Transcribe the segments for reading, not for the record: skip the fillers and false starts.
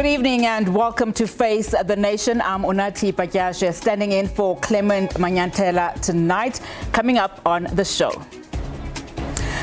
Good evening and welcome to Face the Nation. I'm Unati Pakyashe, standing in for Clement Manyantela tonight. Coming up on the show,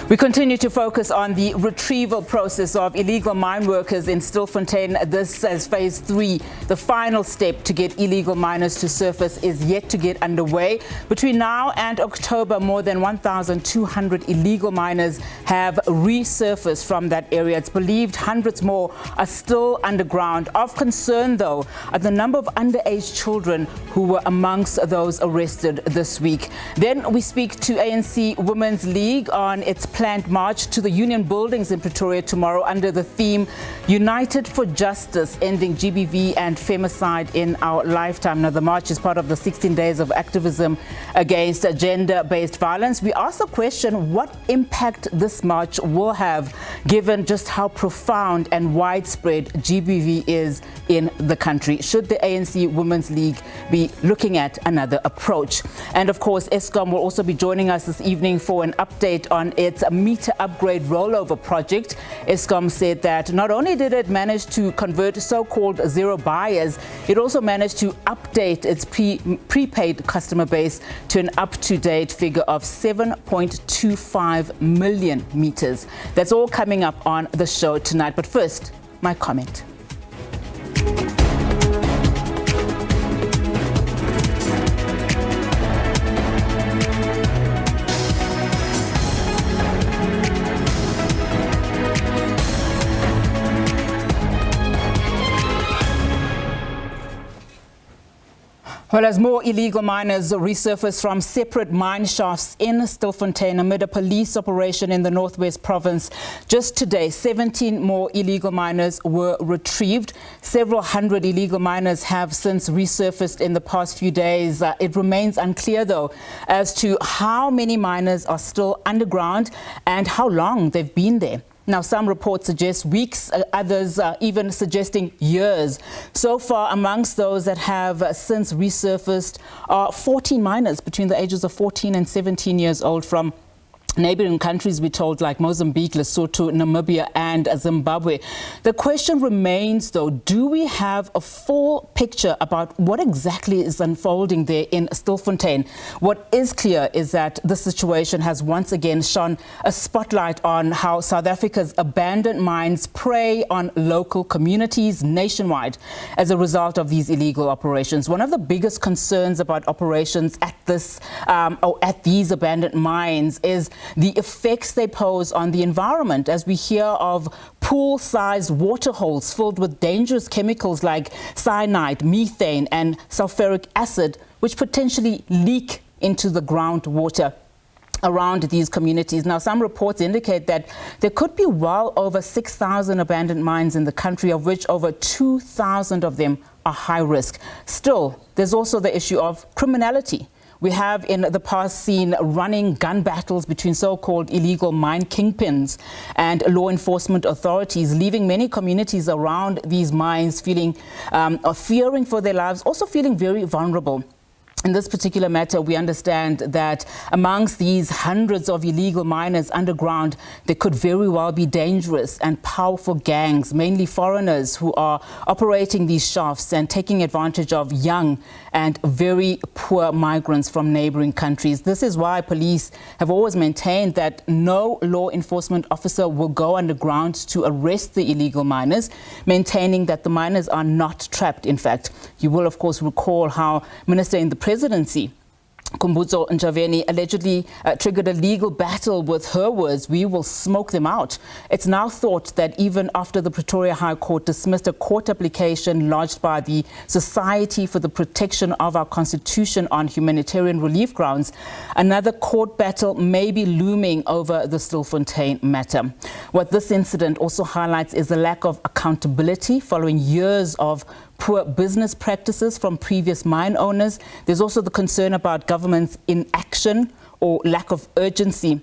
we continue to focus on the retrieval process of illegal mine workers in Stilfontein. This as phase 3. The final step to get illegal miners to surface is yet to get underway. Between now and October, more than 1,200 illegal miners have resurfaced from that area. It's believed hundreds more are still underground. Of concern, though, are the number of underage children who were amongst those arrested this week. Then we speak to ANC Women's League on its planned march to the Union buildings in Pretoria tomorrow under the theme United for Justice, ending GBV and Femicide in our lifetime. Now, the march is part of the 16 days of activism against gender-based violence. We ask the question what impact this march will have, given just how profound and widespread GBV is in the country. Should the ANC Women's League be looking at another approach? And of course, Escom will also be joining us this evening for an update on its meter upgrade rollover project. Escom said that not only did it manage to convert so-called zero buyers, it also managed to update its prepaid customer base to an up-to-date figure of 7.25 million meters. That's all coming up on the show tonight. But first, my comment. Well, as more illegal miners resurface from separate mine shafts in Stilfontein amid a police operation in the Northwest Province, just today, 17 more illegal miners were retrieved. Several hundred illegal miners have since resurfaced in the past few days. It remains unclear, though, as to how many miners are still underground and how long they've been there. Now, some reports suggest weeks, others even suggesting years. So far, amongst those that have since resurfaced are 14 miners between the ages of 14 and 17 years old from neighboring countries, we're told, like Mozambique, Lesotho, Namibia and Zimbabwe. The question remains, though, do we have a full picture about what exactly is unfolding there in Stilfontein? What is clear is that the situation has once again shone a spotlight on how South Africa's abandoned mines prey on local communities nationwide as a result of these illegal operations. One of the biggest concerns about operations at these abandoned mines is the effects they pose on the environment, as we hear of pool-sized waterholes filled with dangerous chemicals like cyanide, methane and sulfuric acid, which potentially leak into the groundwater around these communities. Now, some reports indicate that there could be well over 6,000 abandoned mines in the country, of which over 2,000 of them are high risk. Still, there's also the issue of criminality. We have in the past seen running gun battles between so-called illegal mine kingpins and law enforcement authorities, leaving many communities around these mines feeling fearing for their lives, also feeling very vulnerable. In this particular matter, we understand that amongst these hundreds of illegal miners underground, there could very well be dangerous and powerful gangs, mainly foreigners, who are operating these shafts and taking advantage of young and very poor migrants from neighboring countries. This is why police have always maintained that no law enforcement officer will go underground to arrest the illegal miners, maintaining that the miners are not trapped. In fact, you will, of course, recall how Minister in the Presidency, Khumbudzo Ntshavheni, allegedly triggered a legal battle with her words, "We will smoke them out." It's now thought that even after the Pretoria High Court dismissed a court application lodged by the Society for the Protection of Our Constitution on humanitarian relief grounds, another court battle may be looming over the Stilfontein matter. What this incident also highlights is the lack of accountability following years of poor business practices from previous mine owners. There's also the concern about government's inaction or lack of urgency,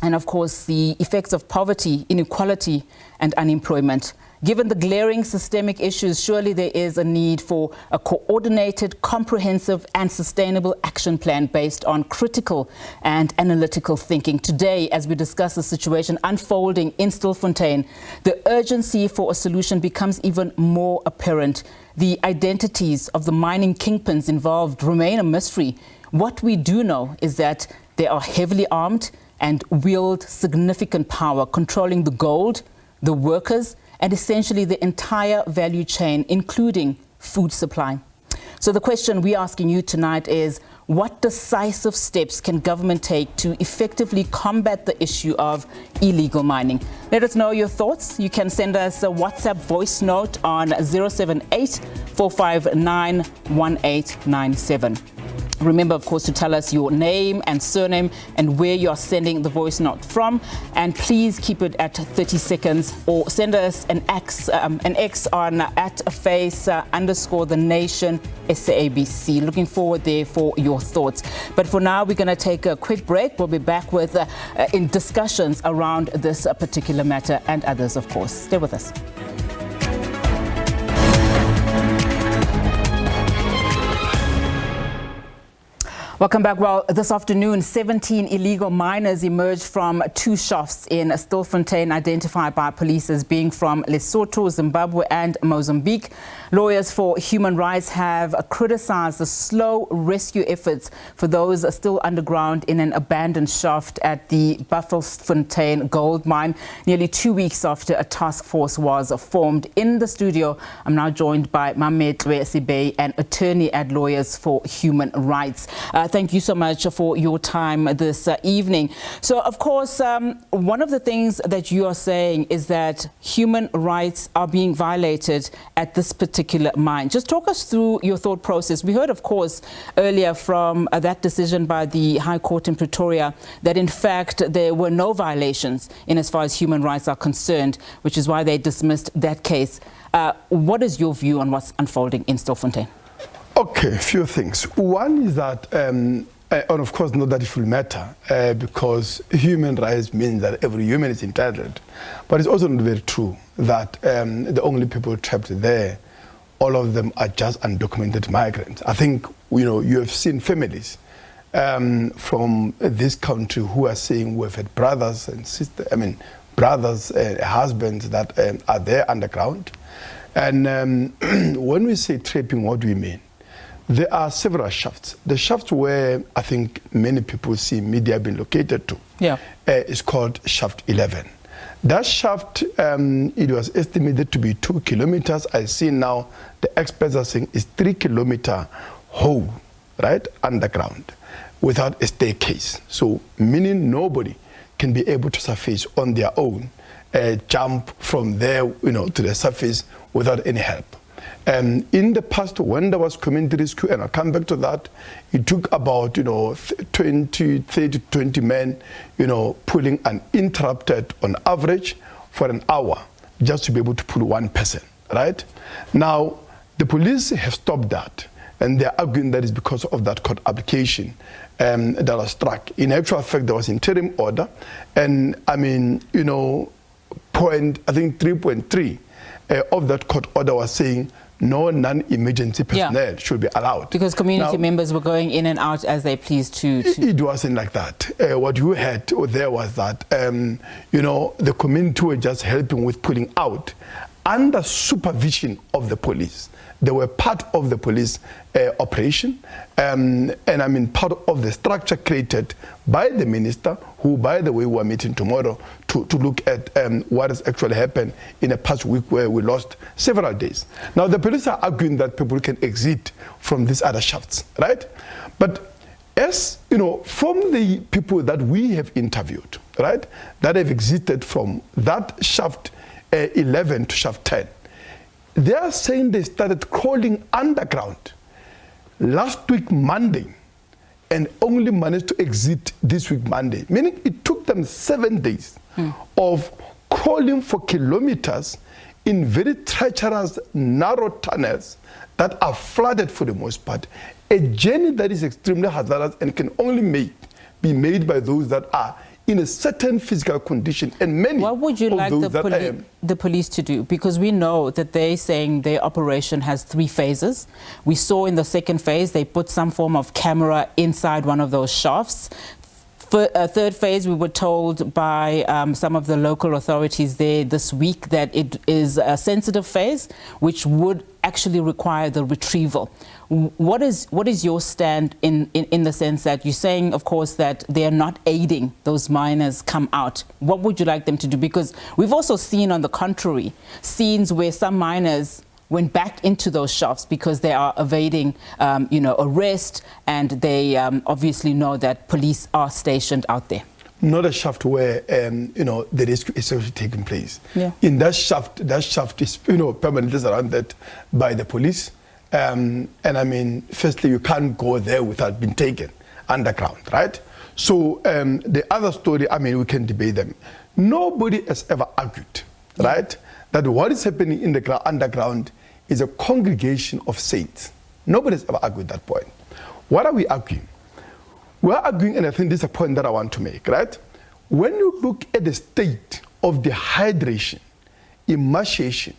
and of course the effects of poverty, inequality and unemployment. Given the glaring systemic issues, surely there is a need for a coordinated, comprehensive and sustainable action plan based on critical and analytical thinking. Today, as we discuss the situation unfolding in Stilfontein, the urgency for a solution becomes even more apparent. The identities of the mining kingpins involved remain a mystery. What we do know is that they are heavily armed and wield significant power, controlling the gold, the workers, and essentially the entire value chain, including food supply. So the question we're asking you tonight is, what decisive steps can government take to effectively combat the issue of illegal mining? Let us know your thoughts. You can send us a WhatsApp voice note on 078 459 1897. Remember, of course, to tell us your name and surname and where you're sending the voice note from. And please keep it at 30 seconds, or send us an X on @face_the nation SABC. Looking forward there for your thoughts. But for now, we're going to take a quick break. We'll be back with in discussions around this particular matter and others, of course. Stay with us. Welcome back. Well, this afternoon, 17 illegal miners emerged from 2 shafts in Stilfontein, identified by police as being from Lesotho, Zimbabwe and Mozambique. Lawyers for human rights have criticized the slow rescue efforts for those still underground in an abandoned shaft at the Buffelsfontein gold mine, nearly 2 weeks after a task force was formed. In the studio, I'm now joined by Mametlwe, Sebei, an attorney at Lawyers for Human Rights. Thank you so much for your time this evening. So, of course, one of the things that you are saying is that human rights are being violated at this particular mine. Just talk us through your thought process. We heard, of course, earlier from that decision by the High Court in Pretoria that, in fact, there were no violations in as far as human rights are concerned, which is why they dismissed that case. What is your view on what's unfolding in Stilfontein? Okay, a few things. One is that, and of course not that it will matter, because human rights means that every human is entitled. But it's also not very true that the only people trapped there, all of them are just undocumented migrants. I think, you have seen families from this country who are saying we've had brothers and sisters, brothers and husbands that are there underground. And when we say trapping, what do we mean? There are several shafts. The shaft where I think many people see media being located to is called Shaft 11. That shaft, it was estimated to be 2 kilometers. I see now the experts are saying it's 3 kilometer hole, right, underground, without a staircase. So meaning nobody can be able to surface on their own, jump from there, to the surface without any help. In the past, when there was community rescue, and I'll come back to that, it took about 30 to 20 men, pulling uninterrupted on average for an hour just to be able to pull one person, right? Now, the police have stopped that, and they're arguing that is because of that court application that was struck. In actual fact, there was interim order, and point, I think 3.3 of that court order was saying no non-emergency personnel should be allowed. Because community members were going in and out as they pleased to... It wasn't like that. What you had there was that, the community were just helping with pulling out under supervision of the police. They were part of the police operation, and part of the structure created by the minister, who, by the way, we are meeting tomorrow to look at what has actually happened in a past week where we lost several days. Now, the police are arguing that people can exit from these other shafts, right? But as from the people that we have interviewed, right, that have exited from that shaft 11 to shaft 10, they are saying they started crawling underground last week Monday and only managed to exit this week Monday, meaning it took them 7 days of crawling for kilometers in very treacherous, narrow tunnels that are flooded for the most part. A journey that is extremely hazardous and can only be made by those that are in a certain physical condition, and many. What would you like the police to do? Because we know that they're saying their operation has 3 phases. We saw in the second phase they put some form of camera inside one of those shafts. For a third phase, we were told by some of the local authorities there this week that it is a sensitive phase, which would actually require the retrieval. What is your stand in the sense that you're saying, of course, that they are not aiding those minors come out? What would you like them to do? Because we've also seen, on the contrary, scenes where some minors went back into those shafts because they are evading, arrest, and they obviously know that police are stationed out there. Not a shaft where, the rescue is actually taking place. Yeah. In that shaft is, permanently surrounded by the police. And I mean, firstly, you can't go there without being taken underground, right? So the other story, I mean, we can debate them. Nobody has ever argued, right, that what is happening in the underground is a congregation of saints. Nobody has ever argued that point. What are we arguing? We're arguing, and I think this is a point that I want to make, right? When you look at the state of dehydration, emaciation,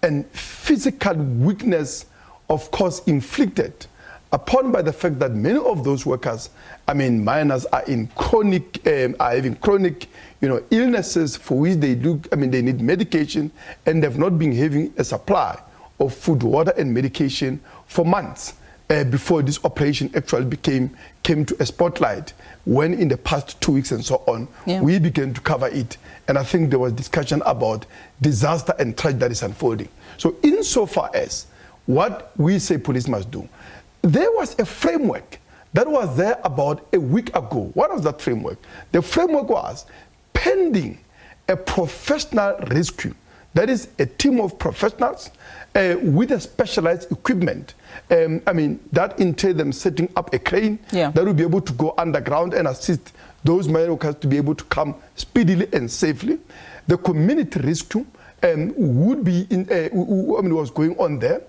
and physical weakness, of course, inflicted upon by the fact that many of those workers, I mean, minors are in having chronic, illnesses for which they need medication, and they've not been having a supply of food, water, and medication for months before this operation actually came to a spotlight. When in the past 2 weeks and so on, we began to cover it, and I think there was discussion about disaster and tragedy that is unfolding. So insofar as what we say police must do, there was a framework that was there about a week ago. What was that framework? The framework was pending a professional rescue. That is a team of professionals with a specialized equipment. That entails them setting up a crane that will be able to go underground and assist those mine workers to be able to come speedily and safely. The community rescue would be was going on there,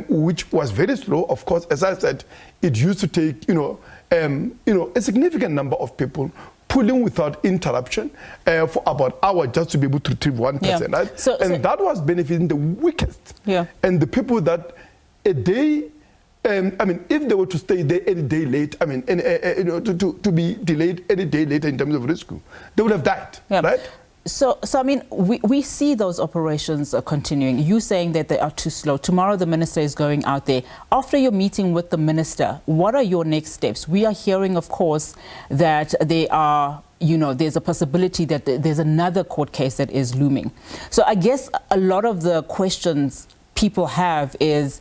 which was very slow. Of course, as I said, it used to take a significant number of people pulling without interruption for about an hour just to be able to retrieve one person, right? So that was benefiting the weakest. And the people that a day, if they were to stay there any day late, to be delayed any day later in terms of rescue, they would have died, right? So I mean, we see those operations are continuing. You saying that they are too slow. Tomorrow the minister is going out there. After your meeting with the minister, what are your next steps? We are hearing, of course, that they are, there's a possibility that there's another court case that is looming. So I guess a lot of the questions people have is,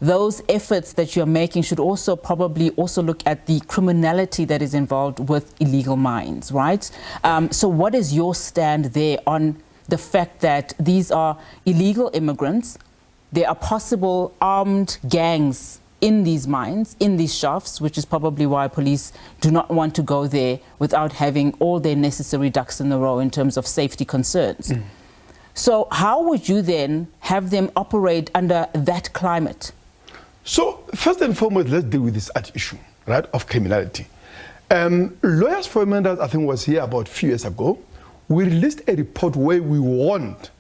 those efforts that you're making should also probably look at the criminality that is involved with illegal mines, right? So what is your stand there on the fact that these are illegal immigrants? There are possible armed gangs in these mines, in these shafts, which is probably why police do not want to go there without having all their necessary ducks in a row in terms of safety concerns. So how would you then have them operate under that climate? So first and foremost, let's deal with this issue, right, of criminality. Lawyers for Amenders, I think, was here about a few years ago. We released a report where we warned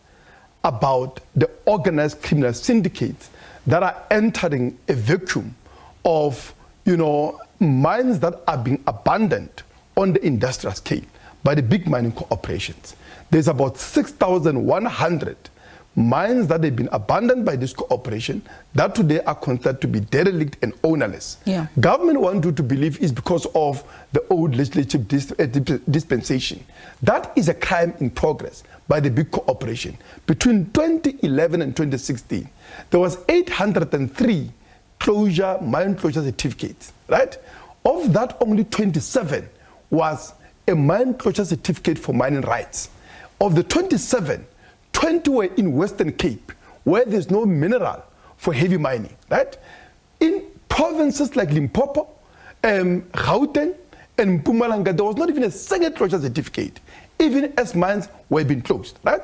about the organized criminal syndicates that are entering a vacuum of, mines that are being abandoned on the industrial scale by the big mining corporations. There's about 6,100 mines that have been abandoned by this cooperation that today are considered to be derelict and ownerless. Government want you to believe is because of the old legislative dispensation. That is a crime in progress by the big cooperation. Between 2011 and 2016, there was 803 mine closure certificates, right? Of that, only 27 was a mine closure certificate for mining rights. Of the 27, 20 were in Western Cape, where there's no mineral for heavy mining, right? In provinces like Limpopo, Gauteng, and Mpumalanga, there was not even a single closure certificate, even as mines were being closed, right?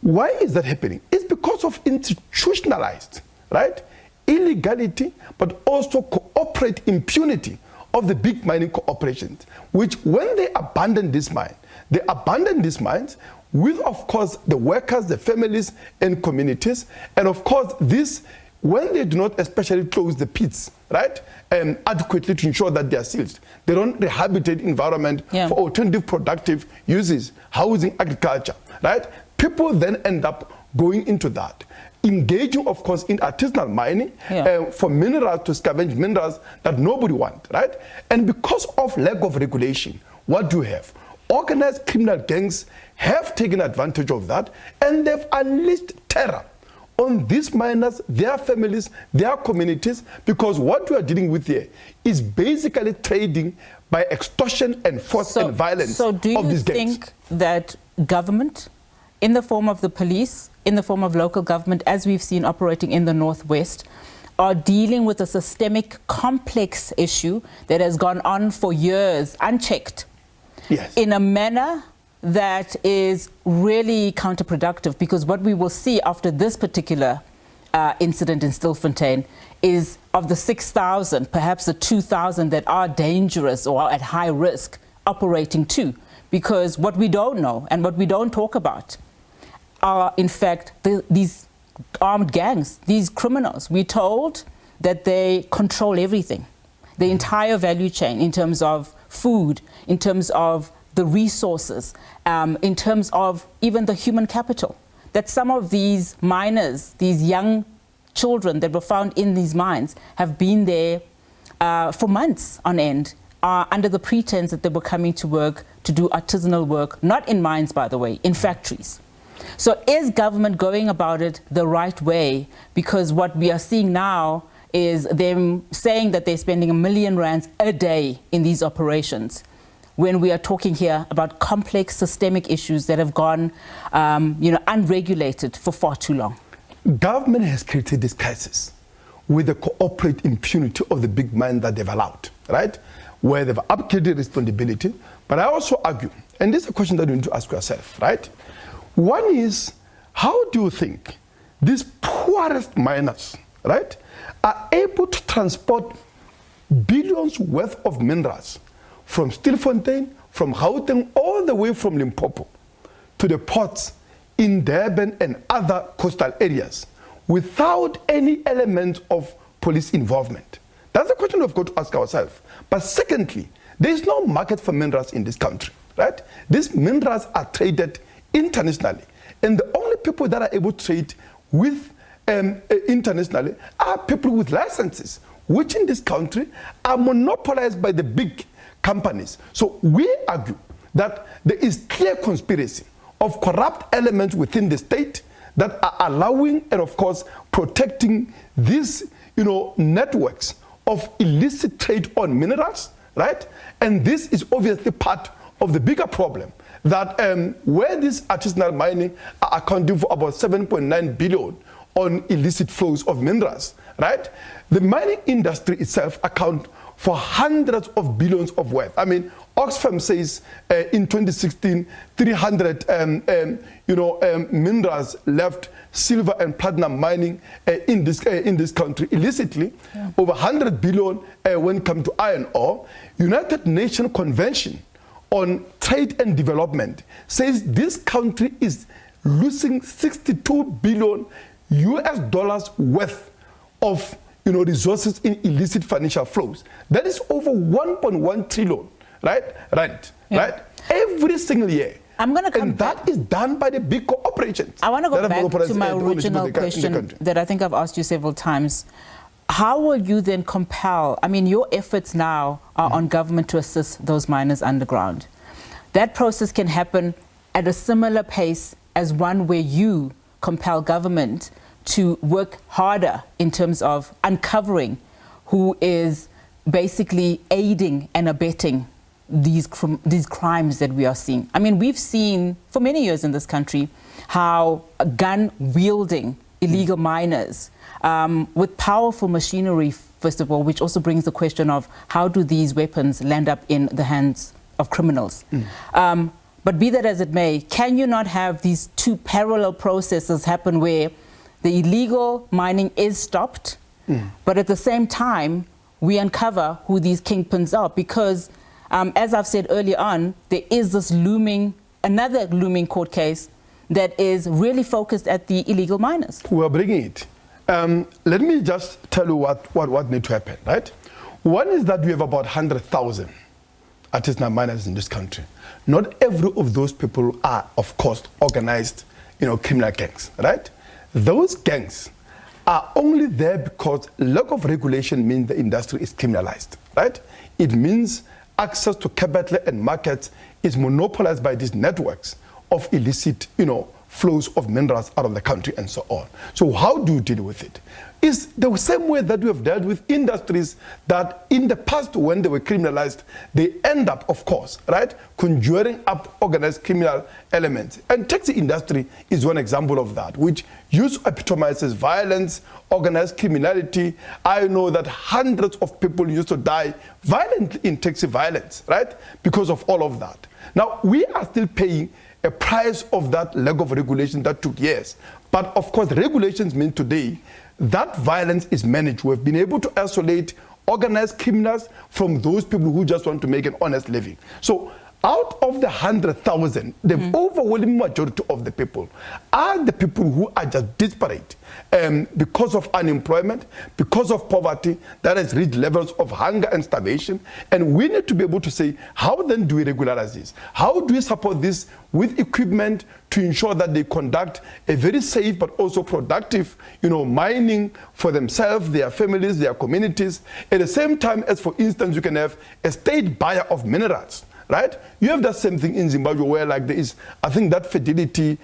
Why is that happening? It's because of institutionalized, right, illegality, but also corporate impunity of the big mining corporations, which when they abandon this mine, they abandon these mines with, of course, the workers, the families, and communities. And of course, this, when they do not especially close the pits, right, adequately to ensure that they are sealed, they don't rehabilitate environment for alternative productive uses, housing, agriculture, right? People then end up going into that, engaging, of course, in artisanal mining for minerals, to scavenge minerals that nobody wants, right? And because of lack of regulation, what do you have? Organized criminal gangs have taken advantage of that, and they've unleashed terror on these miners, their families, their communities, because what we are dealing with here is basically trading by extortion and force and violence. So do you think that government, in the form of the police, in the form of local government, as we've seen operating in the Northwest, are dealing with a systemic, complex issue that has gone on for years, unchecked, in a manner that is really counterproductive? Because what we will see after this particular incident in Stilfontein is, of the 6,000, perhaps the 2,000 that are dangerous or are at high risk operating too. Because what we don't know and what we don't talk about are, in fact, these armed gangs, these criminals. We're told that they control everything, the entire value chain, in terms of food, in terms of the resources, in terms of even the human capital. That some of these miners, these young children that were found in these mines, have been there for months on end, under the pretense that they were coming to work, to do artisanal work, not in mines, by the way, in factories. So is government going about it the right way? Because what we are seeing now is them saying that they're spending R1 million a day in these operations, when we are talking here about complex systemic issues that have gone unregulated for far too long. Government has created this crisis with the corporate impunity of the big mine that they've allowed, right? Where they've abdicated responsibility. But I also argue, and this is a question that you need to ask yourself, right? One is, how do you think these poorest miners, right, are able to transport billions worth of minerals from Stilfontein, from Gauteng, all the way from Limpopo to the ports in Durban and other coastal areas without any element of police involvement? That's the question we've got to ask ourselves. But secondly, there is no market for minerals in this country, right? These minerals are traded internationally, and the only people that are able to trade with internationally are people with licenses, which in this country are monopolized by the big companies. So we argue that there is clear conspiracy of corrupt elements within the state that are allowing and, of course, protecting these, networks of illicit trade on minerals, right? And this is obviously part of the bigger problem that where this artisanal mining are accounting for about 7.9 billion on illicit flows of minerals, right? The mining industry itself accounts for hundreds of billions of worth. I mean, Oxfam says in 2016, 300 minerals left silver and platinum mining in this country illicitly. Over 100 billion when it comes to iron ore. United Nations Convention on Trade and Development says this country is losing $62 billion worth of resources in illicit financial flows. That is over 1.1 trillion, right? Right? Every single year. I'm going to come and that is done by the big corporations. I want to go back to my original question that I think I've asked you several times. How will you then compel, your efforts now are on government to assist those miners underground. That process can happen at a similar pace as one where you compel government to work harder in terms of uncovering who is basically aiding and abetting these crimes that we are seeing. We've seen for many years in this country how gun-wielding illegal miners with powerful machinery, first of all, which also brings the question of how do these weapons land up in the hands of criminals. But be that as it may, can you not have these two parallel processes happen where the illegal mining is stopped, but at the same time, we uncover who these kingpins are, because as I've said earlier on, there is this another looming court case that is really focused at the illegal miners. We're bringing it. Let me just tell you what needs to happen, right? One is that we have about 100,000 artisanal miners in this country. Not every of those people are, of course, organized, criminal gangs, right? Those gangs are only there because lack of regulation means the industry is criminalized, right? It means access to capital and markets is monopolized by these networks of illicit, flows of minerals out of the country and so on. So how do you deal with it? It's the same way that we have dealt with industries that in the past, when they were criminalized, they end up, of course, right, conjuring up organized criminal elements. And taxi industry is one example of that, which epitomizes violence, organized criminality. I know that hundreds of people used to die violently in taxi violence, right, because of all of that. Now, we are still paying a price of that lack of regulation that took years. But of course, regulations mean today that violence is managed. We've been able to isolate organized criminals from those people who just want to make an honest living. So out of the 100,000, the overwhelming majority of the people are the people who are just desperate because of unemployment, because of poverty that has reached levels of hunger and starvation. And we need to be able to say, how then do we regularize this? How do we support this with equipment to ensure that they conduct a very safe but also productive, mining for themselves, their families, their communities, at the same time as, for instance, you can have a state buyer of minerals. Right? You have that same thing in Zimbabwe where there is, I think, that Fidelity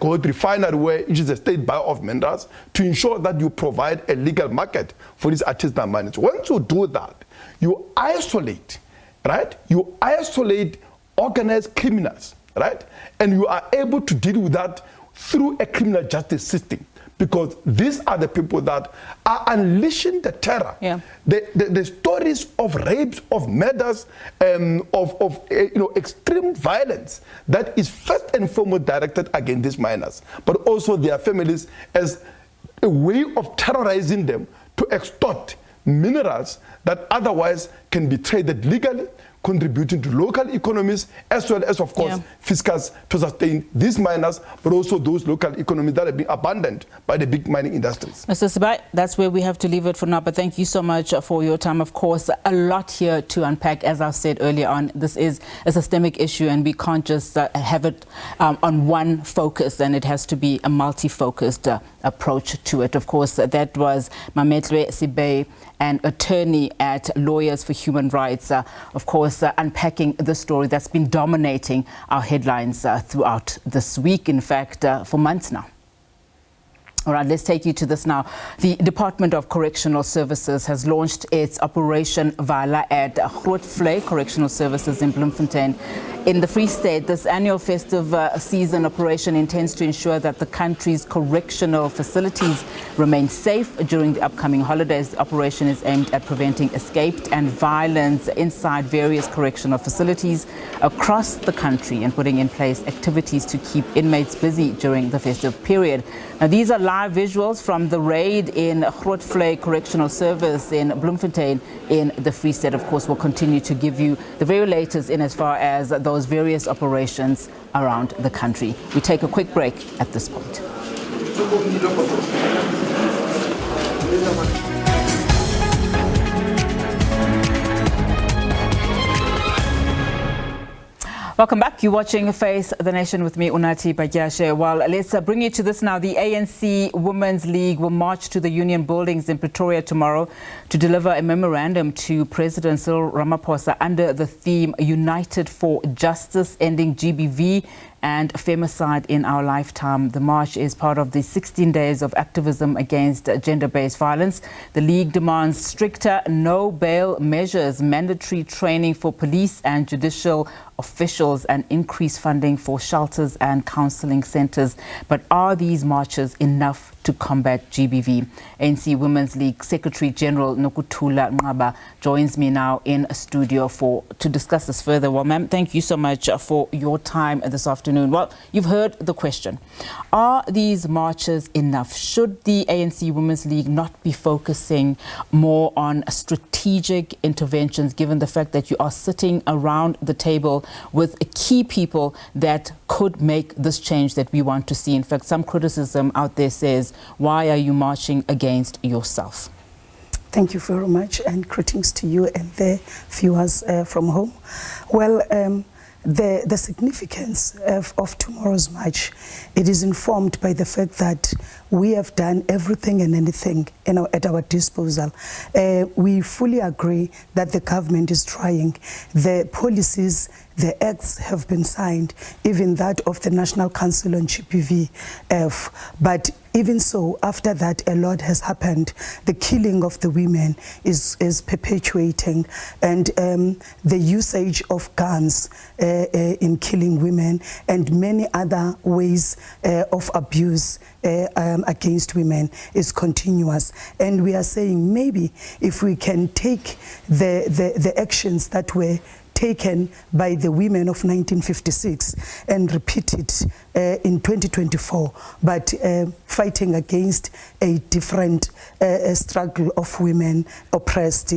gold refinery where it is a state buyer of minerals to ensure that you provide a legal market for these artisanal miners. Once you do that, you isolate, right? You isolate organized criminals, right? And you are able to deal with that through a criminal justice system. Because these are the people that are unleashing the terror. Yeah. The stories of rapes, of murders, of extreme violence that is first and foremost directed against these miners, but also their families as a way of terrorizing them to extort minerals that otherwise can be traded legally, contributing to local economies, as well as, of course, fiscals to sustain these miners, but also those local economies that have been abandoned by the big mining industries. Mr. Sebei, that's where we have to leave it for now, but thank you so much for your time. Of course, a lot here to unpack. As I've said earlier on, this is a systemic issue, and we can't just have it on one focus, and it has to be a multi-focused approach to it. Of course, that was Mametlwe Sebei, an attorney at Lawyers for Human Rights, of course, unpacking the story that's been dominating our headlines throughout this week, in fact, for months now. All right, let's take you to this now. The Department of Correctional Services has launched its Operation Vala at Grootfontein Correctional Services in Bloemfontein. In the Free State, this annual festive season operation intends to ensure that the country's correctional facilities remain safe during the upcoming holidays. The operation is aimed at preventing escape and violence inside various correctional facilities across the country and putting in place activities to keep inmates busy during the festive period. Now, these are live visuals from the raid in Grootfontein Correctional Service in Bloemfontein in the Free State. Of course, we'll continue to give you the very latest in as far as those various operations around the country. We take a quick break at this point. Welcome back. You're watching Face the Nation with me, Unathi Batyashe. Well, let's bring you to this now. The ANC Women's League will march to the Union Buildings in Pretoria tomorrow to deliver a memorandum to President Cyril Ramaphosa under the theme United for Justice, Ending GBV and Femicide in Our Lifetime. The march is part of the 16 days of activism against gender-based violence. The League demands stricter no-bail measures, mandatory training for police and judicial officials and increased funding for shelters and counselling centres. But are these marches enough to combat GBV? ANC Women's League Secretary-General Nokuthula Nqaba joins me now in a studio to discuss this further. Well, ma'am, thank you so much for your time this afternoon. Well, you've heard the question. Are these marches enough? Should the ANC Women's League not be focusing more on strategic interventions, given the fact that you are sitting around the table with key people that could make this change that we want to see? In fact, some criticism out there says, why are you marching against yourself? Thank you very much, and greetings to you and the viewers from home. Well, the significance of tomorrow's march, it is informed by the fact that we have done everything and anything at our disposal. We fully agree that the government is trying. The policies, the acts have been signed, even that of the National Council on GBV. But even so, after that, a lot has happened. The killing of the women is perpetuating, and the usage of guns in killing women, and many other ways of abuse against women is continuous. And we are saying maybe if we can take the actions that were taken by the women of 1956 and repeat it in 2024, but fighting against a different struggle of women oppressed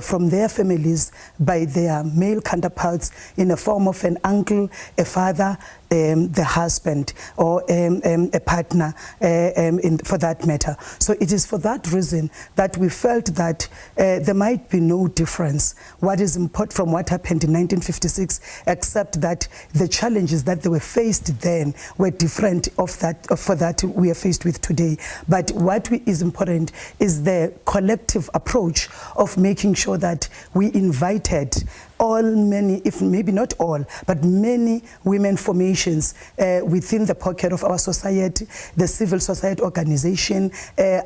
from their families by their male counterparts in the form of an uncle, a father, the husband, or a partner for that matter. So it is for that reason that we felt that there might be no difference what is important from what happened in 1956, except that the challenges that they were faced then were different for that we are faced with today. But what is important is the collective approach of making sure that we invited many, if maybe not all, but many women formations within the pocket of our society, the civil society organization,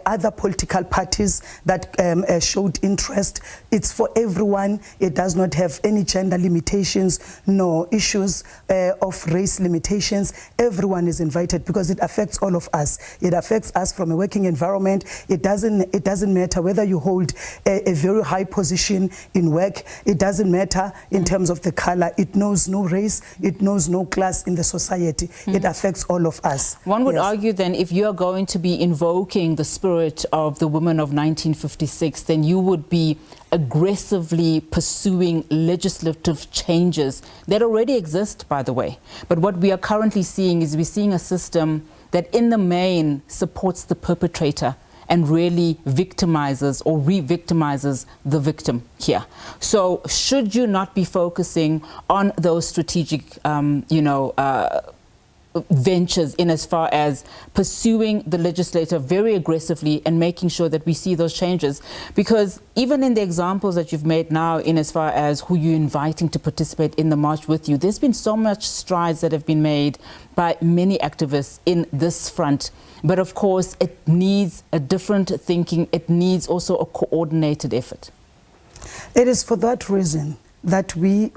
other political parties that showed interest. It's for everyone. It does not have any gender limitations, no issues of race limitations. Everyone is invited because it affects all of us. It affects us from a working environment. It doesn't matter whether you hold a very high position in work. It doesn't matter in terms of the color. It knows no race, it knows no class in the society. It affects all of us. One would argue then, if you are going to be invoking the spirit of the women of 1956, then you would be aggressively pursuing legislative changes that already exist, by the way. But what we are currently seeing is we're seeing a system that in the main supports the perpetrator and really victimizes or re-victimizes the victim here. So should you not be focusing on those strategic, ventures in as far as pursuing the legislator very aggressively and making sure that we see those changes? Because even in the examples that you've made now in as far as who you're inviting to participate in the march with you, there's been so much strides that have been made by many activists in this front. But of course, it needs a different thinking. It needs also a coordinated effort. It is for that reason that we're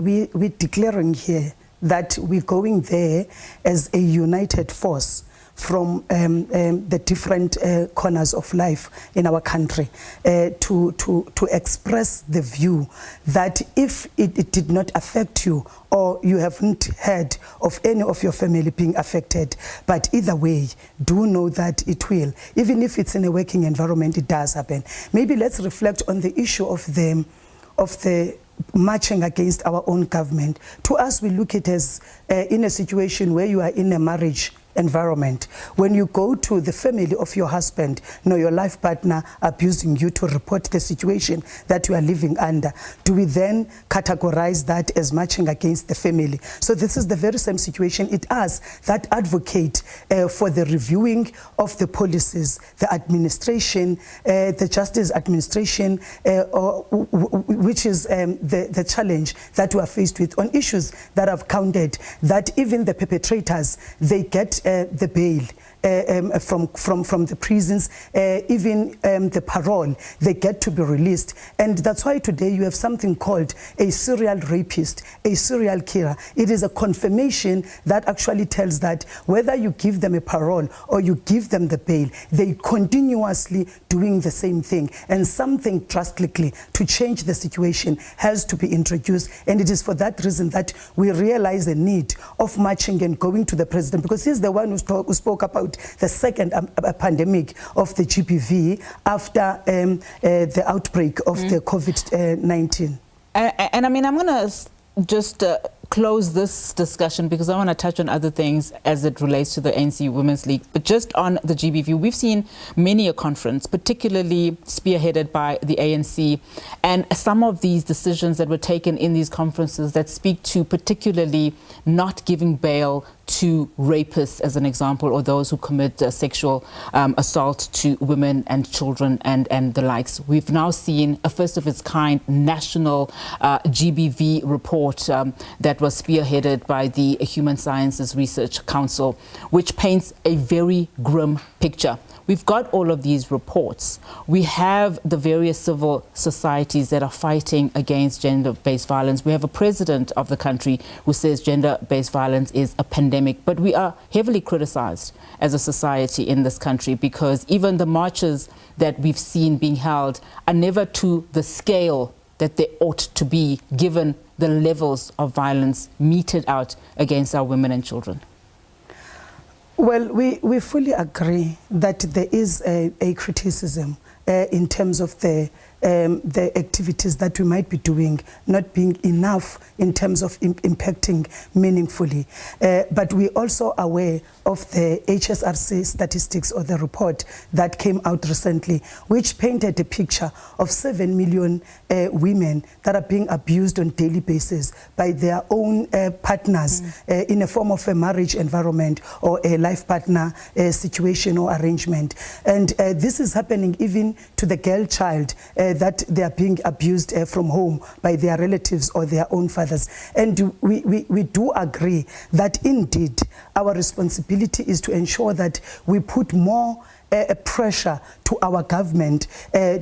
declaring here that we're going there as a united force from the different corners of life in our country to express the view that if it did not affect you, or you haven't heard of any of your family being affected, but either way, do know that it will. Even if it's in a working environment, it does happen. Maybe let's reflect on the issue of the marching against our own government. To us, we look at it as in a situation where you are in a marriage environment. When you go to the family of your husband, your life partner abusing you, to report the situation that you are living under, do we then categorize that as marching against the family? So this is the very same situation. It us that advocate for the reviewing of the policies, the administration, the justice administration, which is the challenge that we are faced with on issues that have counted, that even the perpetrators, they get the bail from the prisons, even the parole, they get to be released. And that's why today you have something called a serial rapist, a serial killer. It is a confirmation that actually tells that whether you give them a parole or you give them the bail, they continuously doing the same thing. And something drastically to change the situation has to be introduced. And it is for that reason that we realize the need of marching and going to the president, because he's the one who spoke about the second pandemic of the GBV after the outbreak of the COVID-19. And I mean, I'm going to just close this discussion because I want to touch on other things as it relates to the ANC Women's League. But just on the GBV, we've seen many a conference, particularly spearheaded by the ANC, and some of these decisions that were taken in these conferences that speak to particularly not giving bail to rapists, as an example, or those who commit sexual assault to women and children and the likes. We've now seen a first of its kind national GBV report that was spearheaded by the Human Sciences Research Council, which paints a very grim picture. We've got all of these reports. We have the various civil societies that are fighting against gender-based violence. We have a president of the country who says gender-based violence is a pandemic, but we are heavily criticized as a society in this country because even the marches that we've seen being held are never to the scale that they ought to be, given the levels of violence meted out against our women and children. Well, we fully agree that there is a criticism in terms of the activities that we might be doing not being enough in terms of impacting meaningfully. But we're also aware of the HSRC statistics or the report that came out recently, which painted a picture of 7 million women that are being abused on a daily basis by their own partners in a form of a marriage environment or a life partner situation or arrangement. And this is happening even to the girl child that they are being abused from home by their relatives or their own fathers. And we do agree that indeed our responsibility is to ensure that we put more pressure to our government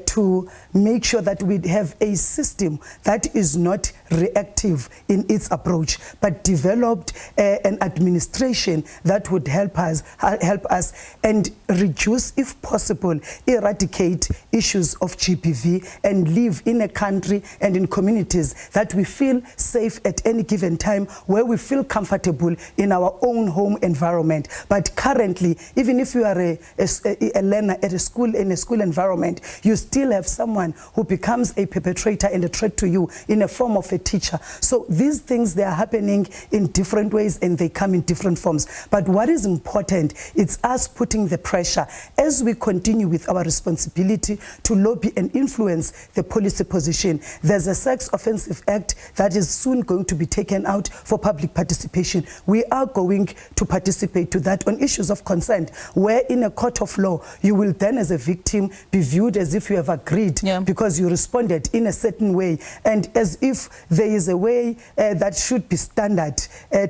to make sure that we have a system that is not reactive in its approach, but developed an administration that would help us and reduce, if possible, eradicate issues of GBV and live in a country and in communities that we feel safe at any given time, where we feel comfortable in our own home environment. But currently, even if you are a learner at a school, in a school environment, you still have someone who becomes a perpetrator and a threat to you in a form of a teacher. So these things, they are happening in different ways and they come in different forms. But what is important, it's us putting the pressure as we continue with our responsibility to lobby and influence the policy position. There's a Sex Offensive Act that is soon going to be taken out for public participation. We are going to participate to that on issues of consent, where in a court of law, you will then as a victim be viewed as if you have agreed because you responded in a certain way, and as if there is a way that should be standard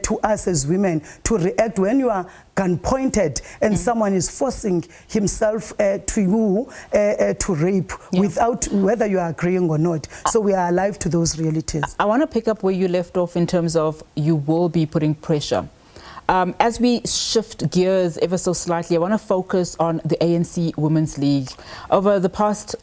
to us as women to react when you are gun pointed and someone is forcing himself to you to rape without whether you are agreeing or not. So we are alive to those realities. I want to pick up where you left off in terms of you will be putting pressure. As we shift gears ever so slightly, I want to focus on the ANC Women's League. Over the past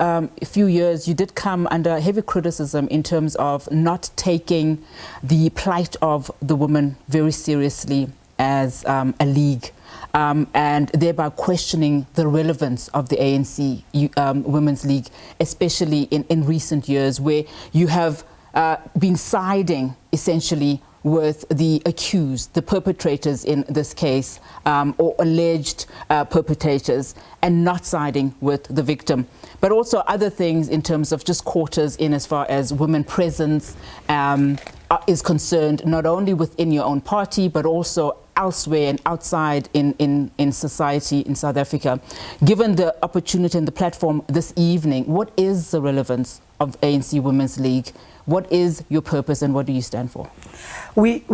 few years, you did come under heavy criticism in terms of not taking the plight of the women very seriously as a league, and thereby questioning the relevance of the ANC Women's League, especially in recent years, where you have been siding essentially with the accused, the perpetrators in this case, or alleged perpetrators, and not siding with the victim. But also other things in terms of just quarters in as far as women presence is concerned, not only within your own party, but also elsewhere and outside in society in South Africa. Given the opportunity and the platform this evening, what is the relevance of ANC Women's League? What is your purpose and what do you stand for? We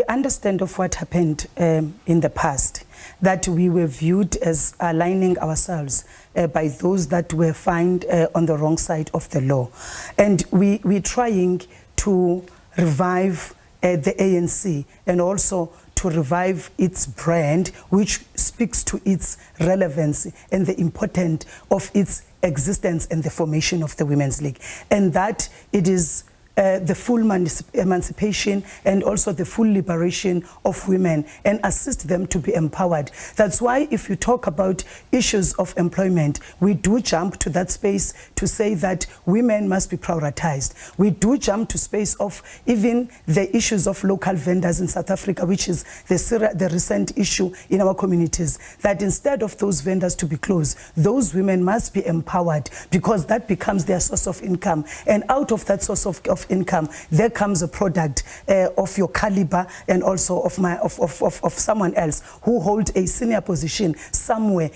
understand of what happened in the past, that we were viewed as aligning ourselves by those that were found on the wrong side of the law. And we're trying to revive the ANC and also to revive its brand, which speaks to its relevancy and the importance of its existence and the formation of the Women's League. And that it is the full emancipation and also the full liberation of women and assist them to be empowered. That's why if you talk about issues of employment, we do jump to that space to say that women must be prioritized. We do jump to space of even the issues of local vendors in South Africa, which is the recent issue in our communities, that instead of those vendors to be closed, those women must be empowered, because that becomes their source of income. And out of that source of income, there comes a product of your caliber and also of someone else who holds a senior position somewhere,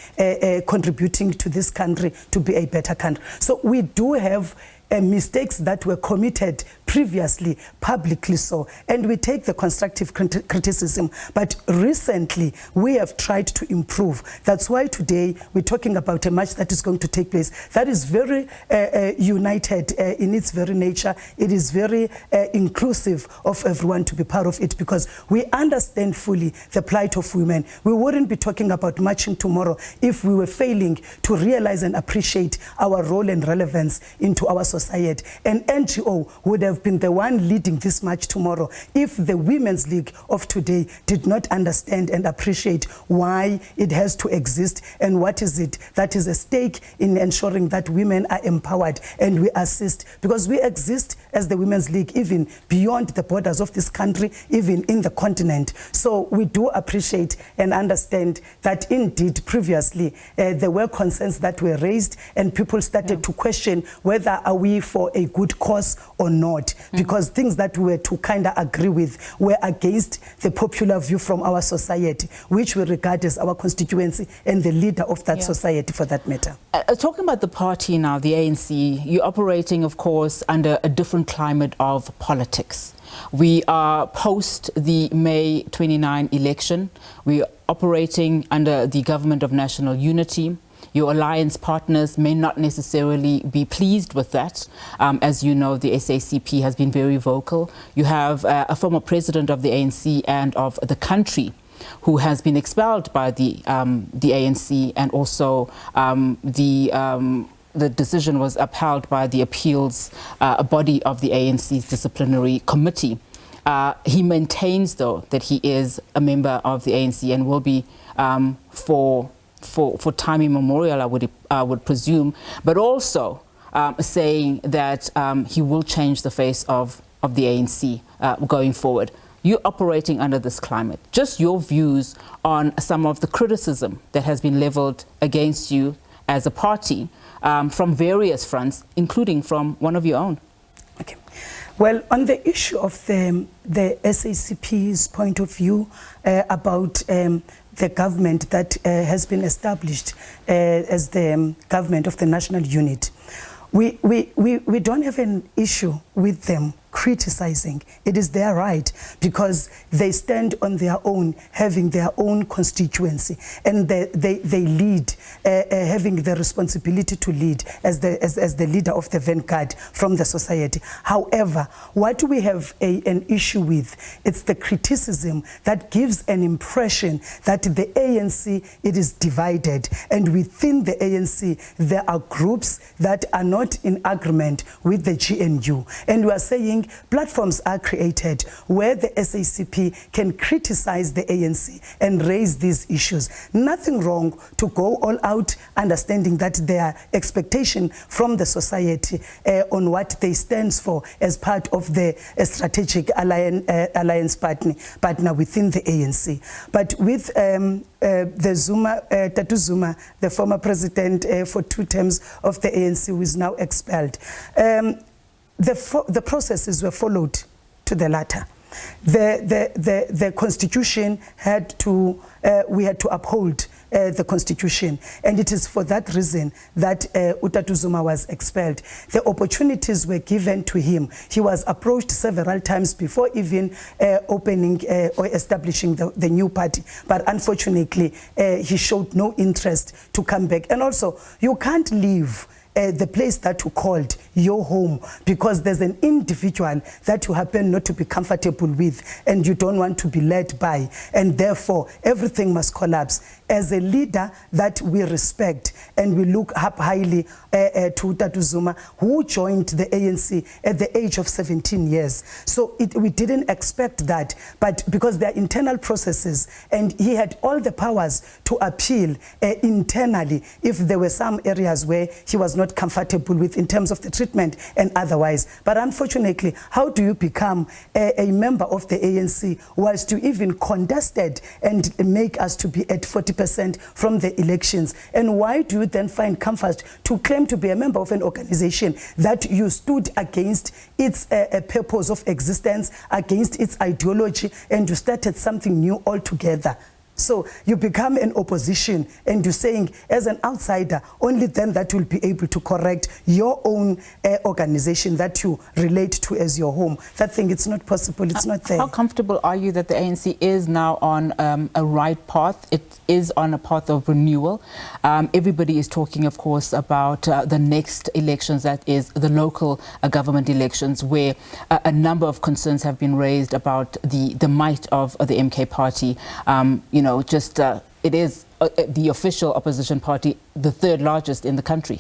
contributing to this country to be a better country. So we do have mistakes that were committed previously, publicly so, and we take the constructive criticism, but recently we have tried to improve. That's why today we're talking about a match that is going to take place that is very united in its very nature. It is very inclusive of everyone to be part of it, because we understand fully the plight of women. We wouldn't be talking about matching tomorrow if we were failing to realize and appreciate our role and relevance into our society. And NGO would have been the one leading this march tomorrow if the Women's League of today did not understand and appreciate why it has to exist and what is it that is at stake in ensuring that women are empowered and we assist, because we exist as the Women's League even beyond the borders of this country, even in the continent. So we do appreciate and understand that indeed previously there were concerns that were raised and people started to question whether are we for a good cause or not, because things that we were to kind of agree with were against the popular view from our society, which we regard as our constituency and the leader of that society for that matter. Talking about the party now, the ANC, you're operating, of course, under a different climate of politics. We are post the May 29 election. We are operating under the government of national unity. Your alliance partners may not necessarily be pleased with that. As you know, the SACP has been very vocal. You have a former president of the ANC and of the country who has been expelled by the ANC, and also the decision was upheld by the appeals body of the ANC's disciplinary committee. He maintains, though, that he is a member of the ANC and will be for time immemorial, I would presume, but also saying that he will change the face of the ANC going forward. You're operating under this climate. Just your views on some of the criticism that has been leveled against you as a party from various fronts, including from one of your own. Okay. Well, on the issue of the SACP's point of view about the government that has been established as the government of the national unit, we don't have an issue with them criticizing. It is their right, because they stand on their own, having their own constituency, and they lead, having the responsibility to lead as the leader of the vanguard from the society. However, what we have an issue with, it's the criticism that gives an impression that the ANC, it is divided, and within the ANC there are groups that are not in agreement with the GNU, and we are saying platforms are created where the SACP can criticize the ANC and raise these issues. Nothing wrong to go all out, understanding that there are expectations from the society on what they stand for as part of the strategic alliance partner within the ANC. But with the Zuma, Tatu Zuma, the former president for 2 terms of the ANC, who is now expelled, the processes were followed to the latter. The constitution had to, we had to uphold the Constitution. And it is for that reason that Utatu Zuma was expelled. The opportunities were given to him. He was approached several times before even opening or establishing the new party. But unfortunately, he showed no interest to come back. And also, you can't leave the place that you called your home because there's an individual that you happen not to be comfortable with and you don't want to be led by, and therefore everything must collapse. As a leader that we respect and we look up highly to Utatu Zuma, who joined the ANC at the age of 17 years. So we didn't expect that, but because there are internal processes and he had all the powers to appeal internally if there were some areas where he was not comfortable with in terms of the treatment and otherwise. But unfortunately, how do you become a member of the ANC whilst you even contested and make us to be at 40% from the elections? And why do you then find comfort to claim to be a member of an organization that you stood against its purpose of existence, against its ideology, and you started something new altogether? So you become an opposition and you're saying, as an outsider, only then that will be able to correct your own organization that you relate to as your home. That thing, it's not possible, it's not there. How comfortable are you that the ANC is now on a right path? It is on a path of renewal. Everybody is talking, of course, about the next elections, that is the local government elections, where a number of concerns have been raised about the might of the MK party. It is the official opposition party, the third largest in the country.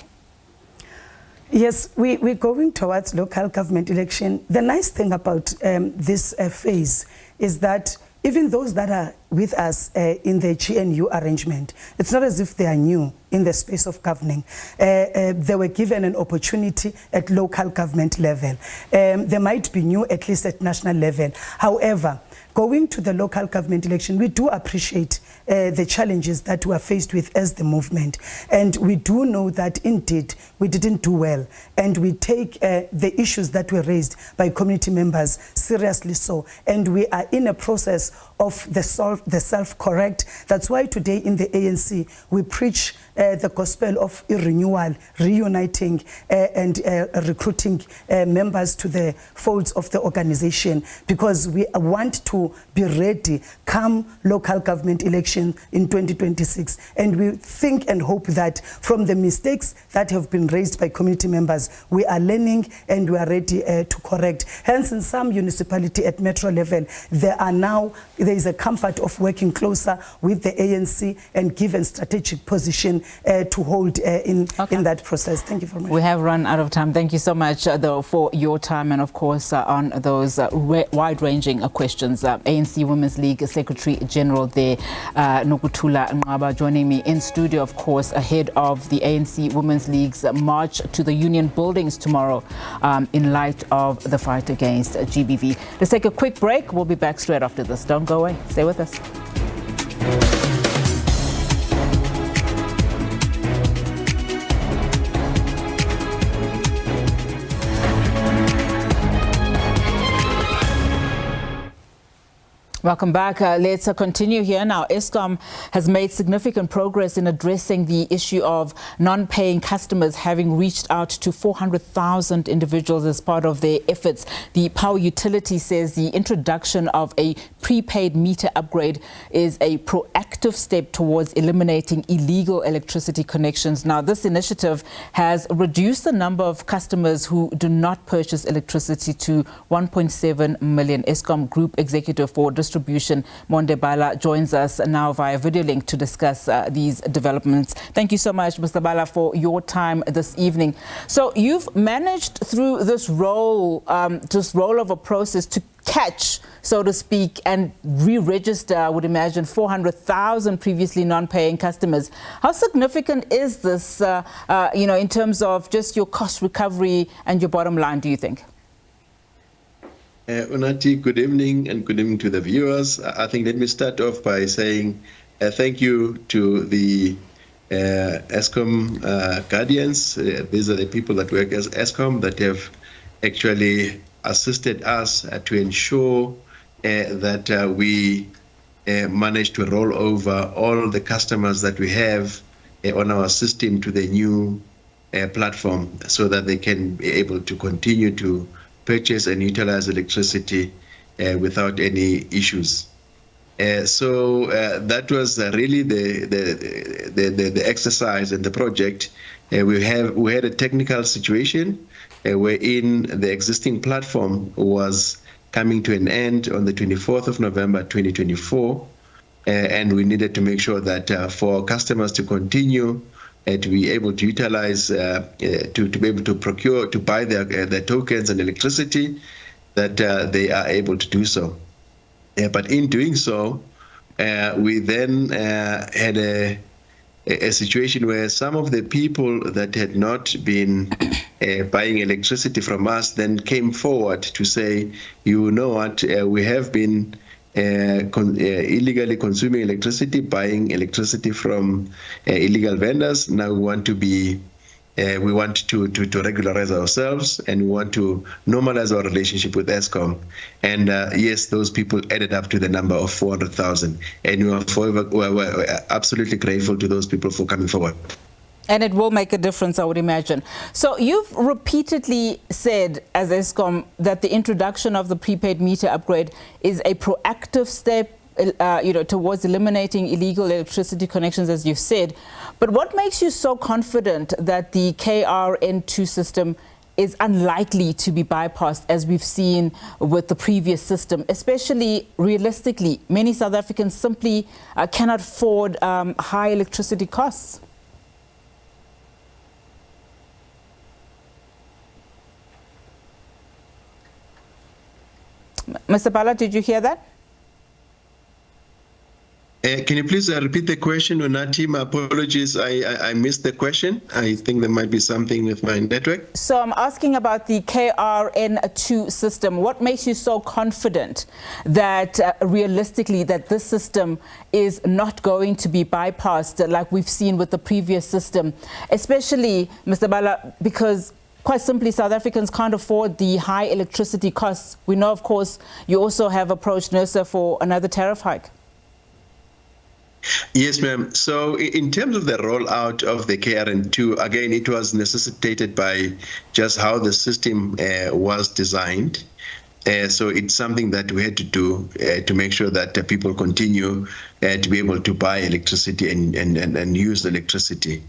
Yes, we're going towards local government election. The nice thing about this phase is that even those that are with us in the GNU arrangement, it's not as if they are new in the space of governing. They were given an opportunity at local government level. They might be new at least at national level. However, going to the local government election, we do appreciate the challenges that we are faced with as the movement. And we do know that indeed we didn't do well. And we take the issues that were raised by community members seriously so. And we are in a process of the self-correct. That's why today in the ANC we preach the gospel of renewal, reuniting and recruiting members to the folds of the organization, because we want to be ready come local government election in 2026. And we think and hope that from the mistakes that have been raised by community members, we are learning and we are ready to correct. Hence, in some municipality at metro level, there is a comfort of working closer with the ANC and given strategic position to hold in that process. Thank you very much. We have run out of time. Thank you so much, though, for your time and, of course, on those wide-ranging questions. ANC Women's League Secretary-General there, Nokuthula Nqaba, joining me in studio, of course, ahead of the ANC Women's League's march to the union buildings tomorrow in light of the fight against GBV. Let's take a quick break. We'll be back straight after this. Don't go away. Stay with us. Welcome back. Let's continue here now. Escom has made significant progress in addressing the issue of non-paying customers, having reached out to 400,000 individuals as part of their efforts. The power utility says the introduction of a prepaid meter upgrade is a proactive step towards eliminating illegal electricity connections. Now, this initiative has reduced the number of customers who do not purchase electricity to 1.7 million. Escom Group Executive for Distribution, Monde Bala, joins us now via video link to discuss these developments. Thank you so much, Mr. Bala, for your time this evening. So you've managed through this role of a process to catch, so to speak, and re-register, I would imagine, 400,000 previously non-paying customers. How significant is this, in terms of just your cost recovery and your bottom line, do you think? Unati, good evening, and good evening to the viewers. I think let me start off by saying thank you to the Escom guardians. These are the people that work as Escom that have actually assisted us to ensure that we managed to roll over all the customers that we have on our system to the new platform so that they can be able to continue to purchase and utilize electricity without any issues. So that was really the exercise and the project. We had a technical situation wherein the existing platform was coming to an end on the 24th of November 2024, and we needed to make sure that for customers to continue to be able to utilize, to be able to procure, to buy their tokens and electricity, that they are able to do so. But in doing so, we then had a situation where some of the people that had not been buying electricity from us then came forward to say, you know what, we have been illegally consuming electricity, buying electricity from illegal vendors. Now we want to be, we want to regularize ourselves, and we want to normalize our relationship with Eskom. And yes, those people added up to the number of 400,000. And we're absolutely grateful to those people for coming forward. And it will make a difference, I would imagine. So you've repeatedly said as Eskom that the introduction of the prepaid meter upgrade is a proactive step towards eliminating illegal electricity connections, as you've said. But what makes you so confident that the KRN2 system is unlikely to be bypassed, as we've seen with the previous system, especially realistically? Many South Africans simply cannot afford high electricity costs. Mr. Bala, did you hear that? Can you please repeat the question, Onati? My apologies, I missed the question. I think there might be something with my network. So I'm asking about the KRN2 system. What makes you so confident that realistically that this system is not going to be bypassed like we've seen with the previous system, especially, Mr. Bala, because quite simply, South Africans can't afford the high electricity costs. We know, of course, you also have approached NERSA for another tariff hike. Yes, ma'am. So in terms of the rollout of the KRN2, again, it was necessitated by just how the system was designed. So it's something that we had to do to make sure that people continue to be able to buy electricity and use electricity.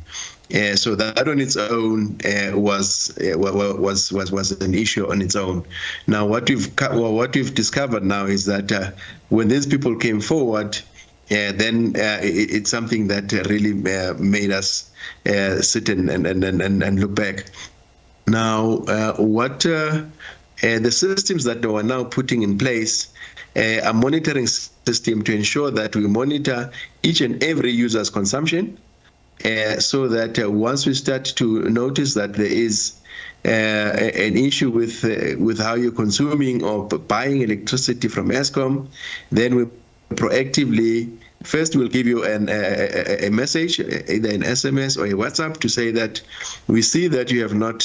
So that on its own was an issue on its own. Now, what we've discovered now is that when these people came forward, then it's something that really made us sit and look back. Now, the systems that we're now putting in place, a monitoring system to ensure that we monitor each and every user's consumption, so that once we start to notice that there is an issue with how you're consuming or buying electricity from Eskom, then we proactively, first we'll give you a message, either an SMS or a WhatsApp, to say that we see that you have not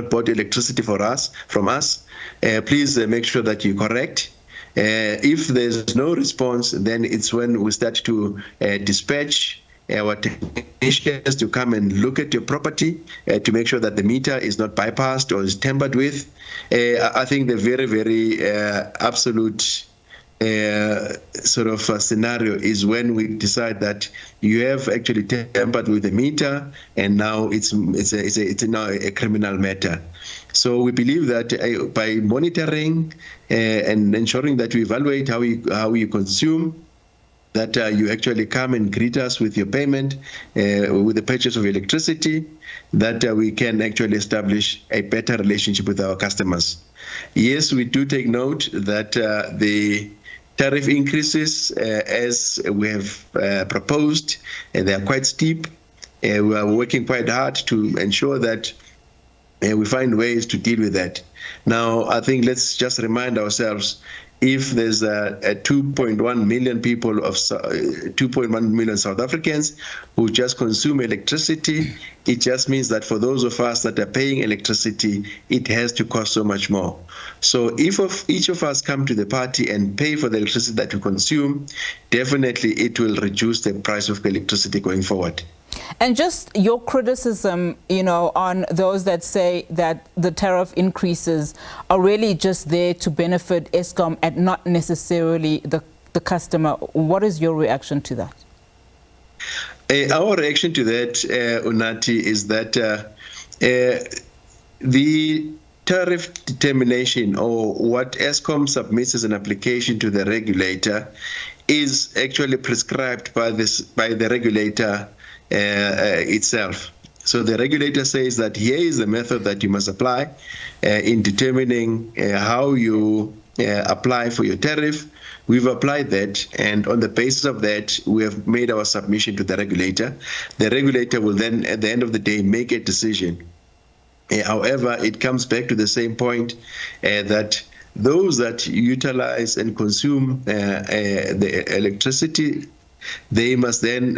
bought electricity from us. Please make sure that you correct. If there's no response, then it's when we start to dispatch our technicians to come and look at your property to make sure that the meter is not bypassed or is tampered with. I think the very, very absolute sort of scenario is when we decide that you have actually tampered with the meter, and now it's now a criminal matter. So we believe that by monitoring and ensuring that we evaluate how you consume, that you actually come and greet us with your payment, with the purchase of electricity, that we can actually establish a better relationship with our customers. Yes, we do take note that the tariff increases, as we have proposed, they are quite steep. We are working quite hard to ensure that we find ways to deal with that. Now, I think let's just remind ourselves, if there's a 2.1 million people of 2.1 million South Africans who just consume electricity, it just means that for those of us that are paying electricity, it has to cost so much more. So if each of us come to the party and pay for the electricity that we consume, definitely it will reduce the price of electricity going forward. And just your criticism, on those that say that the tariff increases are really just there to benefit Eskom and not necessarily the customer. What is your reaction to that? Our reaction to that, Unati, is that the tariff determination, or what Eskom submits as an application to the regulator, is actually prescribed by the regulator itself. So the regulator says that here is the method that you must apply in determining how you apply for your tariff. We've applied that, and on the basis of that, we have made our submission to the regulator. The regulator will then, at the end of the day, make a decision. However, it comes back to the same point that those that utilize and consume the electricity, they must then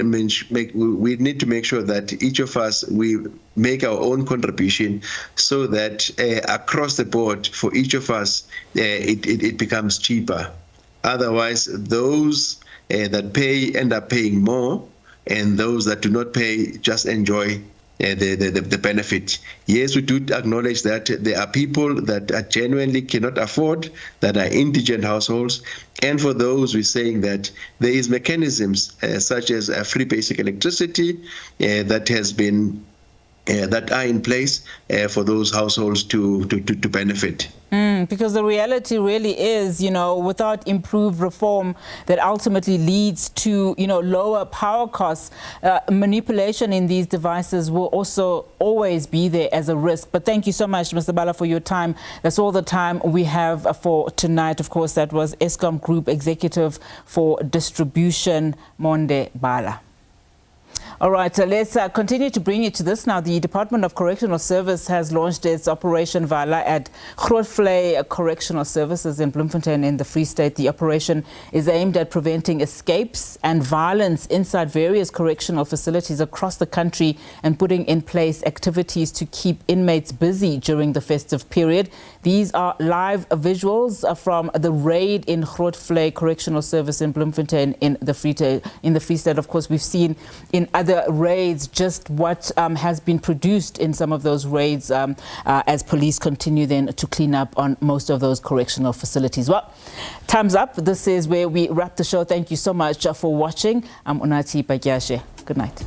we need to make sure that each of us, we make our own contribution so that across the board for each of us, it becomes cheaper. Otherwise, those that pay end up paying more, and those that do not pay just enjoy the benefit. Yes, we do acknowledge that there are people that genuinely cannot afford, that are indigent households, and for those we're saying that there is mechanisms such as free basic electricity that are in place for those households to benefit. Because the reality really is, without improved reform that ultimately leads to, lower power costs, manipulation in these devices will also always be there as a risk. But thank you so much, Mr. Bala, for your time. That's all the time we have for tonight. Of course, that was Eskom Group Executive for Distribution, Monde Bala. All right, let's continue to bring you to this now. The Department of Correctional Service has launched its Operation Vala at Grootfontein Correctional Services in Bloemfontein in the Free State. The operation is aimed at preventing escapes and violence inside various correctional facilities across the country and putting in place activities to keep inmates busy during the festive period. These are live visuals from the raid in Grootfontein Correctional Service in Bloemfontein in the Free State. Of course, we've seen in other raids just what has been produced in some of those raids as police continue then to clean up on most of those correctional facilities. Well, time's up. This is where we wrap the show. Thank you so much for watching. I'm Unati Pagyashe. Good night.